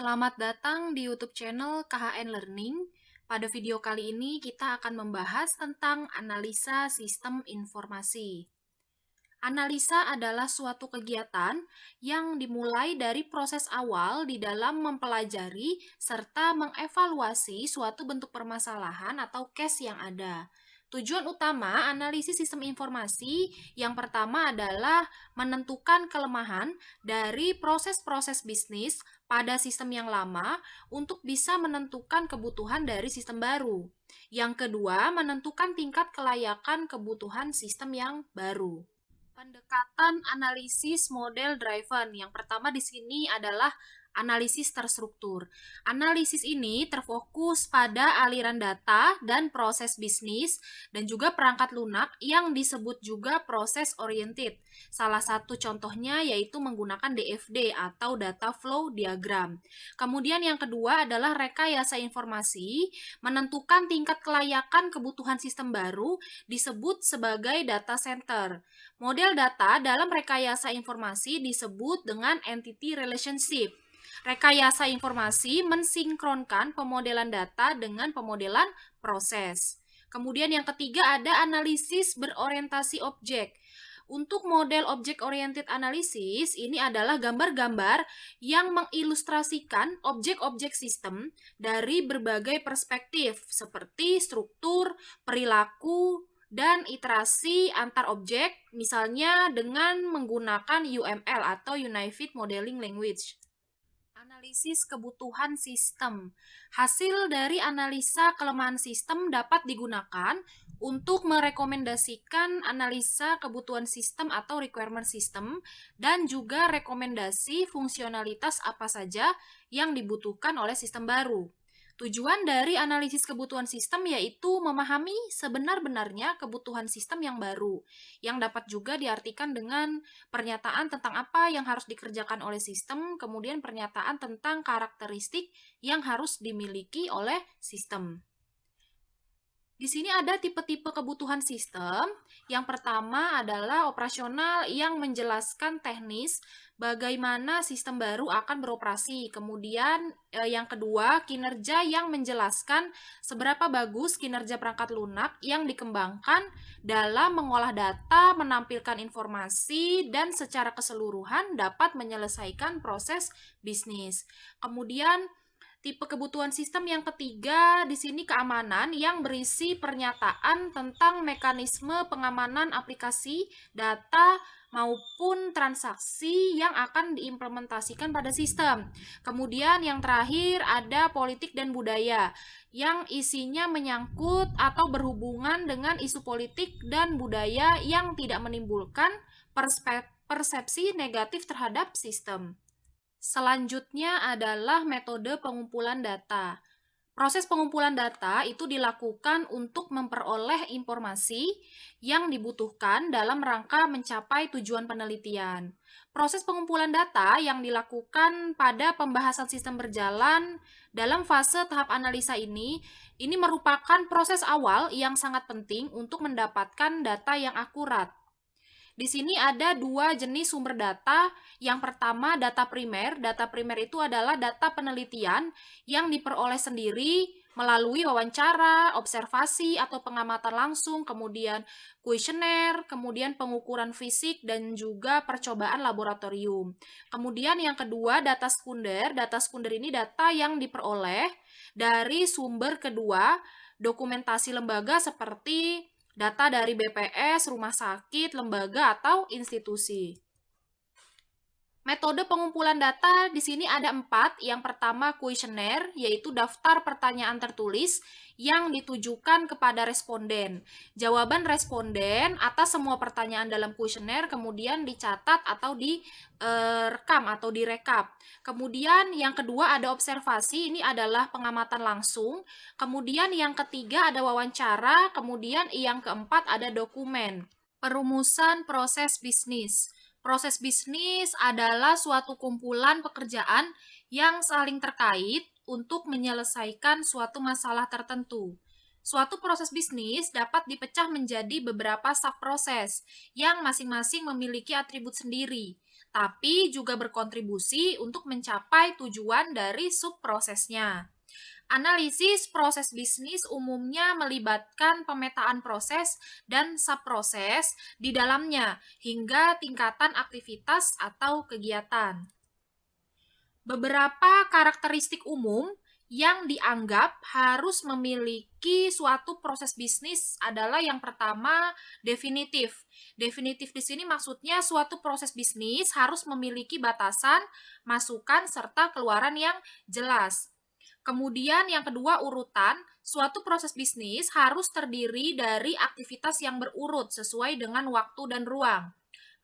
Selamat datang di YouTube channel KHN Learning. Pada video kali ini kita akan membahas tentang analisa sistem informasi. Analisa adalah suatu kegiatan yang dimulai dari proses awal di dalam mempelajari serta mengevaluasi suatu bentuk permasalahan atau case yang ada. Tujuan utama analisis sistem informasi yang pertama adalah menentukan kelemahan dari proses-proses bisnis pada sistem yang lama untuk bisa menentukan kebutuhan dari sistem baru. Yang kedua, menentukan tingkat kelayakan kebutuhan sistem yang baru. Pendekatan analisis model driven. Yang pertama di sini adalah analisis terstruktur. Analisis ini terfokus pada aliran data dan proses bisnis dan juga perangkat lunak yang disebut juga proses oriented. Salah satu contohnya yaitu menggunakan DFD atau data flow diagram. Kemudian yang kedua adalah rekayasa informasi, menentukan tingkat kelayakan kebutuhan sistem baru disebut sebagai data center. Model data dalam rekayasa informasi disebut dengan entity relationship. Rekayasa informasi mensinkronkan pemodelan data dengan pemodelan proses. Kemudian yang ketiga ada analisis berorientasi objek. Untuk model object oriented analysis, ini adalah gambar-gambar yang mengilustrasikan objek-objek sistem dari berbagai perspektif seperti struktur, perilaku, dan iterasi antar objek, misalnya dengan menggunakan UML atau Unified Modeling Language. Analisis kebutuhan sistem. Hasil dari analisa kelemahan sistem dapat digunakan untuk merekomendasikan analisa kebutuhan sistem atau requirement system dan juga rekomendasi fungsionalitas apa saja yang dibutuhkan oleh sistem baru. Tujuan dari analisis kebutuhan sistem yaitu memahami sebenar-benarnya kebutuhan sistem yang baru, yang dapat juga diartikan dengan pernyataan tentang apa yang harus dikerjakan oleh sistem, kemudian pernyataan tentang karakteristik yang harus dimiliki oleh sistem. Di sini ada tipe-tipe kebutuhan sistem. Yang pertama adalah operasional yang menjelaskan teknis bagaimana sistem baru akan beroperasi. Kemudian yang kedua, kinerja yang menjelaskan seberapa bagus kinerja perangkat lunak yang dikembangkan dalam mengolah data, menampilkan informasi, dan secara keseluruhan dapat menyelesaikan proses bisnis. Kemudian tipe kebutuhan sistem yang ketiga di sini keamanan yang berisi pernyataan tentang mekanisme pengamanan aplikasi, data, maupun transaksi yang akan diimplementasikan pada sistem. Kemudian yang terakhir ada politik dan budaya yang isinya menyangkut atau berhubungan dengan isu politik dan budaya yang tidak menimbulkan persepsi negatif terhadap sistem. Selanjutnya adalah metode pengumpulan data. Proses pengumpulan data itu dilakukan untuk memperoleh informasi yang dibutuhkan dalam rangka mencapai tujuan penelitian. Proses pengumpulan data yang dilakukan pada pembahasan sistem berjalan dalam fase tahap analisa ini merupakan proses awal yang sangat penting untuk mendapatkan data yang akurat. Di sini ada dua jenis sumber data. Yang pertama, data primer. Data primer itu adalah data penelitian yang diperoleh sendiri melalui wawancara, observasi, atau pengamatan langsung, kemudian kuesioner, kemudian pengukuran fisik, dan juga percobaan laboratorium. Kemudian yang kedua, data sekunder. Data sekunder ini data yang diperoleh dari sumber kedua, dokumentasi lembaga seperti data dari BPS, rumah sakit, lembaga, atau institusi. Metode pengumpulan data di sini ada 4. Yang pertama kuesioner, yaitu daftar pertanyaan tertulis yang ditujukan kepada responden. Jawaban responden atas semua pertanyaan dalam kuesioner kemudian dicatat atau direkam atau direkap. Kemudian yang kedua ada observasi, ini adalah pengamatan langsung. Kemudian yang ketiga ada wawancara, kemudian yang keempat ada dokumen. Perumusan proses bisnis. Proses bisnis adalah suatu kumpulan pekerjaan yang saling terkait untuk menyelesaikan suatu masalah tertentu. Suatu proses bisnis dapat dipecah menjadi beberapa subproses yang masing-masing memiliki atribut sendiri. tapi juga berkontribusi untuk mencapai tujuan dari subprosesnya. Analisis proses bisnis umumnya melibatkan pemetaan proses dan subproses di dalamnya hingga tingkatan aktivitas atau kegiatan. Beberapa karakteristik umum yang dianggap harus memiliki suatu proses bisnis adalah yang pertama, definitif. Definitif di sini maksudnya suatu proses bisnis harus memiliki batasan, masukan, serta keluaran yang jelas. Kemudian yang kedua, urutan. Suatu proses bisnis harus terdiri dari aktivitas yang berurut sesuai dengan waktu dan ruang.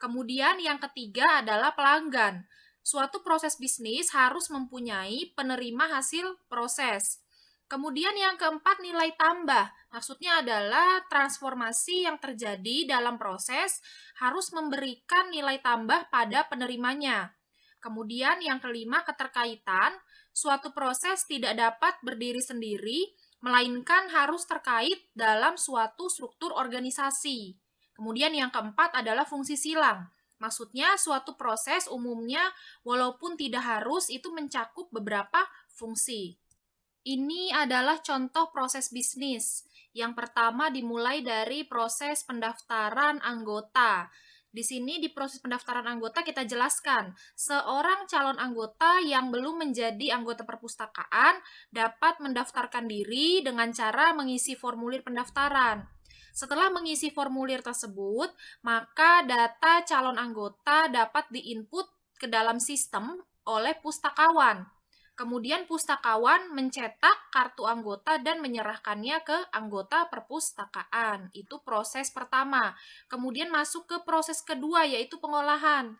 Kemudian yang ketiga adalah pelanggan. Suatu proses bisnis harus mempunyai penerima hasil proses. Kemudian yang keempat, nilai tambah. Maksudnya adalah transformasi yang terjadi dalam proses harus memberikan nilai tambah pada penerimanya. Kemudian yang kelima, keterkaitan. Suatu proses tidak dapat berdiri sendiri, melainkan harus terkait dalam suatu struktur organisasi. Kemudian yang keempat adalah fungsi silang. Maksudnya suatu proses umumnya walaupun tidak harus itu mencakup beberapa fungsi. Ini adalah contoh proses bisnis. Yang pertama dimulai dari proses pendaftaran anggota. Di sini di proses pendaftaran anggota kita jelaskan, seorang calon anggota yang belum menjadi anggota perpustakaan dapat mendaftarkan diri dengan cara mengisi formulir pendaftaran. Setelah mengisi formulir tersebut, maka data calon anggota dapat diinput ke dalam sistem oleh pustakawan. Kemudian pustakawan mencetak kartu anggota dan menyerahkannya ke anggota perpustakaan. Itu proses pertama. Kemudian masuk ke proses kedua, yaitu pengolahan.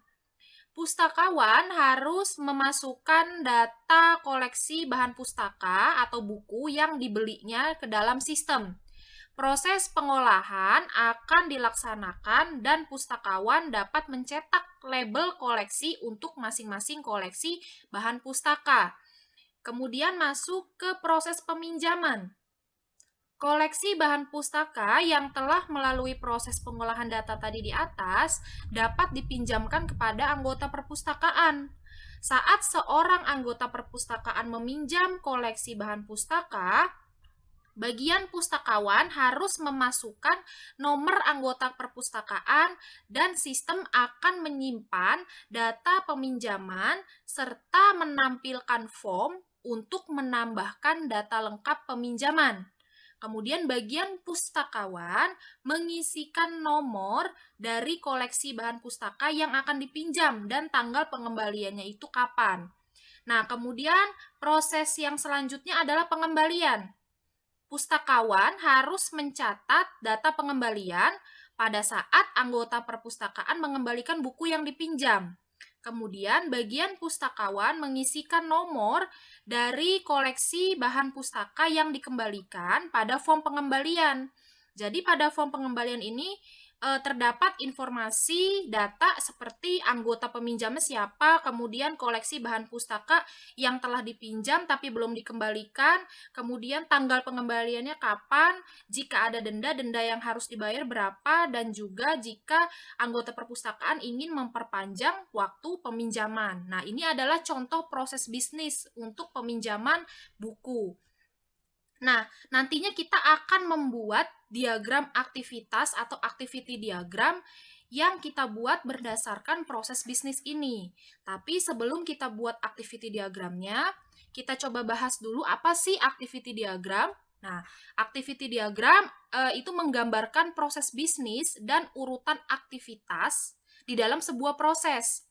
Pustakawan harus memasukkan data koleksi bahan pustaka atau buku yang dibelinya ke dalam sistem. Proses pengolahan akan dilaksanakan dan pustakawan dapat mencetak label koleksi untuk masing-masing koleksi bahan pustaka. Kemudian masuk ke proses peminjaman. Koleksi bahan pustaka yang telah melalui proses pengolahan data tadi di atas dapat dipinjamkan kepada anggota perpustakaan. Saat seorang anggota perpustakaan meminjam koleksi bahan pustaka, bagian pustakawan harus memasukkan nomor anggota perpustakaan dan sistem akan menyimpan data peminjaman serta menampilkan form untuk menambahkan data lengkap peminjaman. Kemudian bagian pustakawan mengisikan nomor dari koleksi bahan pustaka yang akan dipinjam dan tanggal pengembaliannya itu kapan. Nah, kemudian proses yang selanjutnya adalah pengembalian. Pustakawan harus mencatat data pengembalian pada saat anggota perpustakaan mengembalikan buku yang dipinjam. Kemudian bagian pustakawan mengisikan nomor dari koleksi bahan pustaka yang dikembalikan pada form pengembalian. Jadi pada form pengembalian ini terdapat informasi data seperti anggota peminjamnya siapa, kemudian koleksi bahan pustaka yang telah dipinjam tapi belum dikembalikan, kemudian tanggal pengembaliannya kapan, jika ada denda yang harus dibayar berapa, dan juga jika anggota perpustakaan ingin memperpanjang waktu peminjaman. Nah, ini adalah contoh proses bisnis untuk peminjaman buku. Nah, nantinya kita akan membuat diagram aktivitas atau activity diagram yang kita buat berdasarkan proses bisnis ini. Tapi sebelum kita buat activity diagramnya, kita coba bahas dulu apa sih activity diagram. Nah, activity diagram itu menggambarkan proses bisnis dan urutan aktivitas di dalam sebuah proses.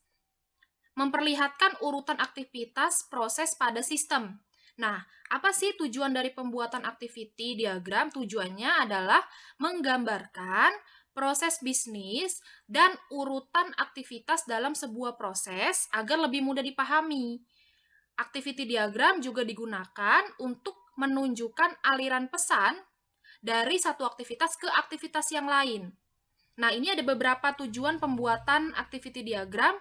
Memperlihatkan urutan aktivitas proses pada sistem. Nah, apa sih tujuan dari pembuatan activity diagram? Tujuannya adalah menggambarkan proses bisnis dan urutan aktivitas dalam sebuah proses agar lebih mudah dipahami. Activity diagram juga digunakan untuk menunjukkan aliran pesan dari satu aktivitas ke aktivitas yang lain. Nah, ini ada beberapa tujuan pembuatan activity diagram.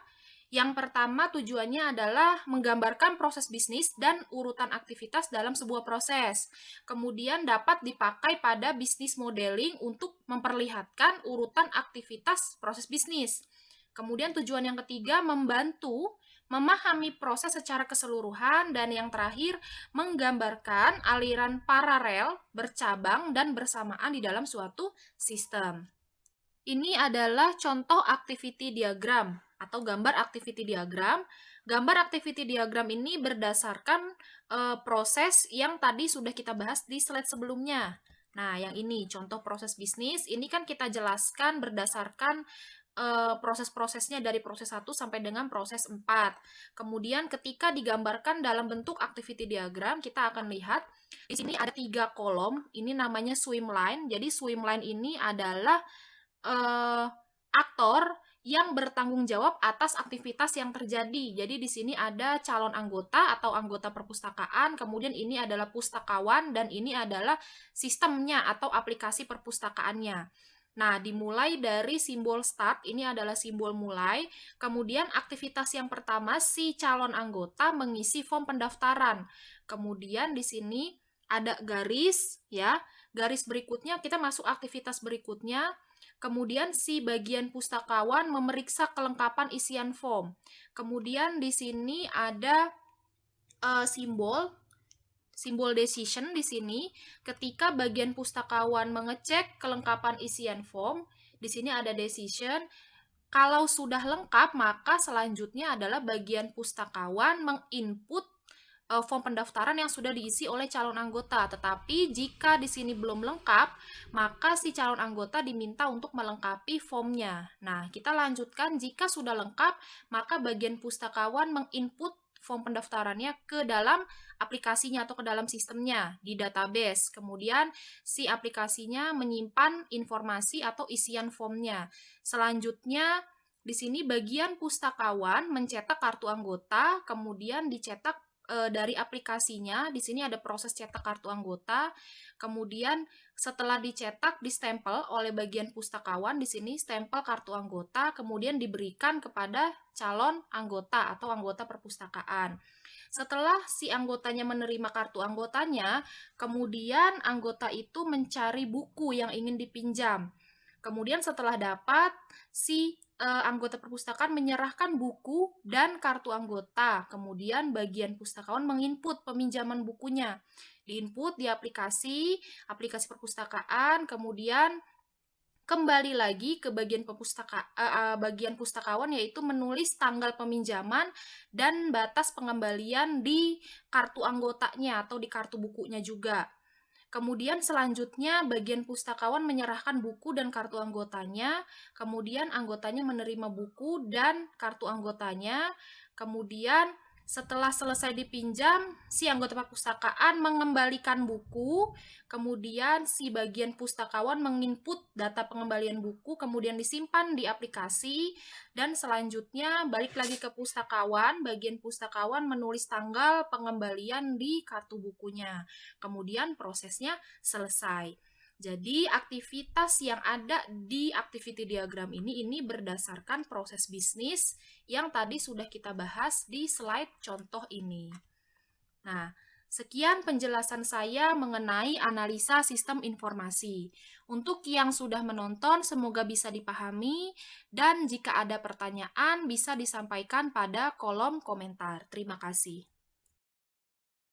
Yang pertama tujuannya adalah menggambarkan proses bisnis dan urutan aktivitas dalam sebuah proses. Kemudian dapat dipakai pada bisnis modeling untuk memperlihatkan urutan aktivitas proses bisnis. Kemudian tujuan yang ketiga, membantu memahami proses secara keseluruhan, dan yang terakhir, menggambarkan aliran paralel, bercabang, dan bersamaan di dalam suatu sistem. Ini adalah contoh activity diagram atau gambar activity diagram. Gambar activity diagram ini berdasarkan proses yang tadi sudah kita bahas di slide sebelumnya. Nah, yang ini contoh proses bisnis, ini kan kita jelaskan berdasarkan proses-prosesnya dari proses 1 sampai dengan proses 4. Kemudian ketika digambarkan dalam bentuk activity diagram, kita akan lihat di sini ada 3 kolom, ini namanya swim line. Jadi swim line ini adalah aktor yang bertanggung jawab atas aktivitas yang terjadi. Jadi di sini ada calon anggota atau anggota perpustakaan, kemudian ini adalah pustakawan, dan ini adalah sistemnya atau aplikasi perpustakaannya. Nah, dimulai dari simbol start, ini adalah simbol mulai. Kemudian aktivitas yang pertama, si calon anggota mengisi form pendaftaran. Kemudian di sini ada garis, ya. Garis berikutnya kita masuk aktivitas berikutnya. Kemudian si bagian pustakawan memeriksa kelengkapan isian form. Kemudian di sini ada simbol decision di sini. Ketika bagian pustakawan mengecek kelengkapan isian form, di sini ada decision. Kalau sudah lengkap, maka selanjutnya adalah bagian pustakawan menginput form pendaftaran yang sudah diisi oleh calon anggota. Tetapi jika di sini belum lengkap, maka si calon anggota diminta untuk melengkapi formnya. Nah, kita lanjutkan. Jika sudah lengkap, maka bagian pustakawan menginput form pendaftarannya ke dalam aplikasinya atau ke dalam sistemnya di database. Kemudian si aplikasinya menyimpan informasi atau isian formnya. Selanjutnya di sini bagian pustakawan mencetak kartu anggota, kemudian dicetak dari aplikasinya. Di sini ada proses cetak kartu anggota. Kemudian setelah dicetak, distempel oleh bagian pustakawan. Di sini stempel kartu anggota, kemudian diberikan kepada calon anggota atau anggota perpustakaan. Setelah si anggotanya menerima kartu anggotanya, kemudian anggota itu mencari buku yang ingin dipinjam. Kemudian setelah dapat, si anggota perpustakaan menyerahkan buku dan kartu anggota. Kemudian bagian pustakawan menginput peminjaman bukunya. Diinput di aplikasi perpustakaan, kemudian kembali lagi ke bagian pustakawan, yaitu menulis tanggal peminjaman dan batas pengembalian di kartu anggotanya atau di kartu bukunya juga. Kemudian selanjutnya bagian pustakawan menyerahkan buku dan kartu anggotanya, kemudian anggotanya menerima buku dan kartu anggotanya, kemudian setelah selesai dipinjam, si anggota perpustakaan mengembalikan buku, kemudian si bagian pustakawan menginput data pengembalian buku, kemudian disimpan di aplikasi, dan selanjutnya balik lagi ke pustakawan, bagian pustakawan menulis tanggal pengembalian di kartu bukunya. Kemudian prosesnya selesai. Jadi aktivitas yang ada di activity diagram ini berdasarkan proses bisnis yang tadi sudah kita bahas di slide contoh ini. Nah, sekian penjelasan saya mengenai analisa sistem informasi. Untuk yang sudah menonton, semoga bisa dipahami, dan jika ada pertanyaan bisa disampaikan pada kolom komentar. Terima kasih.